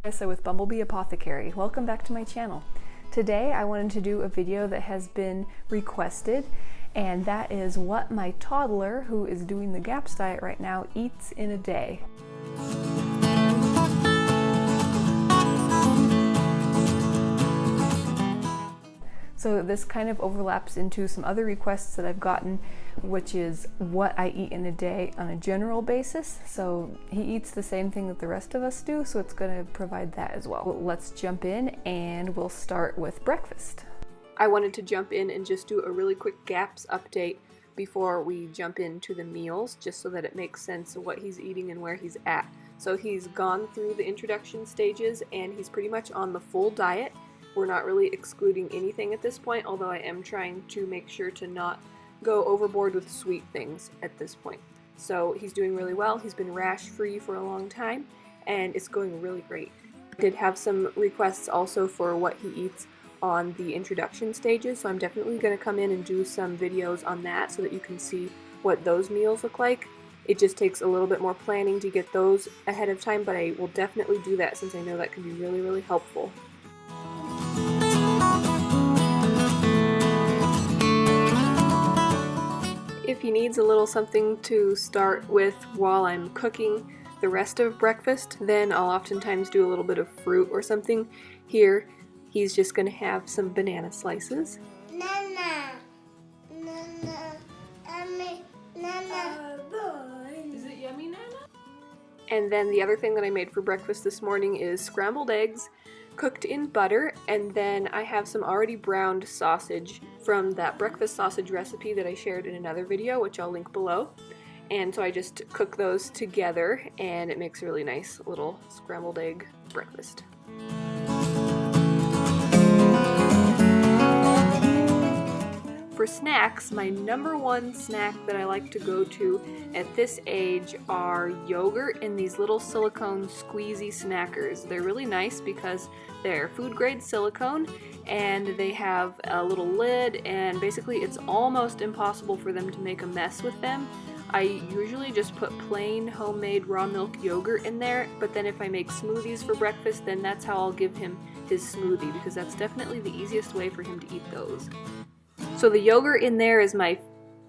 Marisa with Bumblebee Apothecary. Welcome back to my channel. Today I wanted to do a video that has been requested, and that is what my toddler, who is doing the GAPS diet right now, eats in a day. So this kind of overlaps into some other requests that I've gotten, which is what I eat in a day on a general basis. So he eats the same thing that the rest of us do, so it's going to provide that as well. Let's jump in and we'll start with breakfast. I wanted to jump in and just do a really quick GAPS update before we jump into the meals, just so that it makes sense of what he's eating and where he's at. So he's gone through the introduction stages and he's pretty much on the full diet. We're not really excluding anything at this point, although I am trying to make sure to not go overboard with sweet things at this point. So he's doing really well. He's been rash free for a long time and it's going really great. I did have some requests also for what he eats on the introduction stages, so I'm definitely going to come in and do some videos on that so that you can see what those meals look like. It just takes a little bit more planning to get those ahead of time, but I will definitely do that since I know that can be really, really helpful. If he needs a little something to start with while I'm cooking the rest of breakfast, then I'll oftentimes do a little bit of fruit or something. Here, he's just going to have some banana slices. Nana. Nana. Nana. Is it yummy, Nana? And then the other thing that I made for breakfast this morning is scrambled eggs cooked in butter, and then I have some already browned sausage from that breakfast sausage recipe that I shared in another video, which I'll link below. And so I just cook those together and it makes a really nice little scrambled egg breakfast. For snacks, my number one snack that I like to go to at this age are yogurt in these little silicone squeezy snackers. They're really nice because they're food grade silicone and they have a little lid, and basically it's almost impossible for them to make a mess with them. I usually just put plain homemade raw milk yogurt in there, but then if I make smoothies for breakfast, then that's how I'll give him his smoothie, because that's definitely the easiest way for him to eat those. So the yogurt in there is my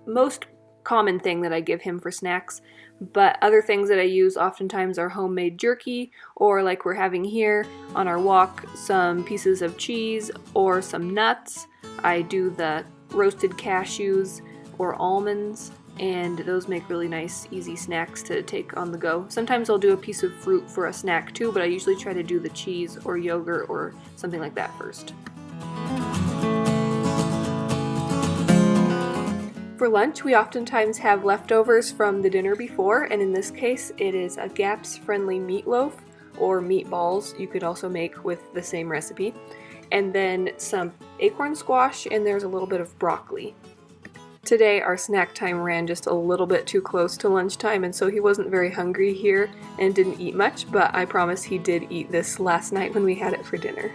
most common thing that I give him for snacks, but other things that I use oftentimes are homemade jerky, or like we're having here on our walk, some pieces of cheese or some nuts. I do the roasted cashews or almonds, and those make really nice, easy snacks to take on the go. Sometimes I'll do a piece of fruit for a snack too, but I usually try to do the cheese or yogurt or something like that first. For lunch, we oftentimes have leftovers from the dinner before, and in this case, it is a GAPS-friendly meatloaf or meatballs you could also make with the same recipe, and then some acorn squash, and there's a little bit of broccoli. Today, our snack time ran just a little bit too close to lunchtime, and so he wasn't very hungry here and didn't eat much, but I promise he did eat this last night when we had it for dinner.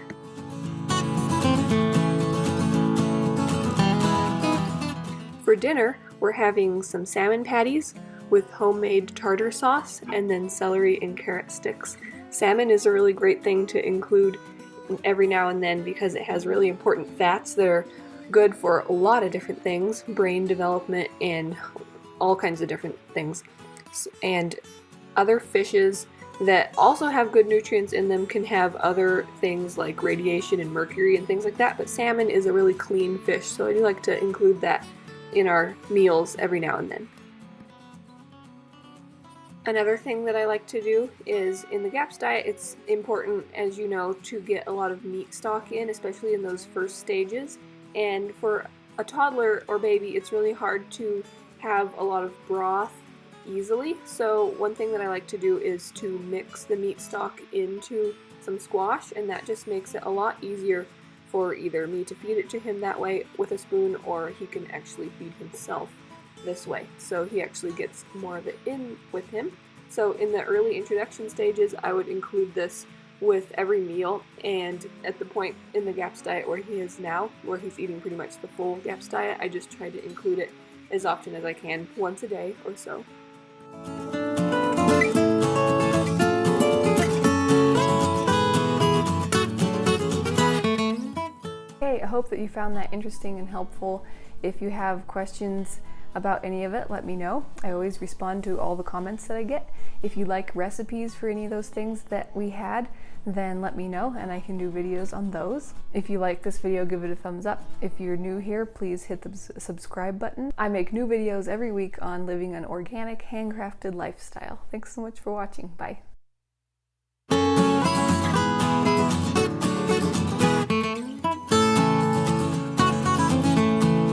For dinner, we're having some salmon patties with homemade tartar sauce and then celery and carrot sticks. Salmon is a really great thing to include every now and then because it has really important fats that are good for a lot of different things, brain development and all kinds of different things. And other fishes that also have good nutrients in them can have other things like radiation and mercury and things like that, but salmon is a really clean fish, so I do like to include that in our meals every now and then. Another thing that I like to do is in the GAPS diet, it's important, as you know, to get a lot of meat stock in, especially in those first stages. And for a toddler or baby, it's really hard to have a lot of broth easily. So one thing that I like to do is to mix the meat stock into some squash, and that just makes it a lot easier for either me to feed it to him that way with a spoon, or he can actually feed himself this way. So he actually gets more of it in with him. So in the early introduction stages, I would include this with every meal, and at the point in the GAPS diet where he is now, where he's eating pretty much the full GAPS diet, I just try to include it as often as I can, once a day or so. hope that you found that interesting and helpful. If you have questions about any of it, let me know. I always respond to all the comments that I get. If you like recipes for any of those things that we had, then let me know and I can do videos on those. If you like this video, give it a thumbs up. If you're new here, please hit the subscribe button. I make new videos every week on living an organic, handcrafted lifestyle. Thanks so much for watching. Bye.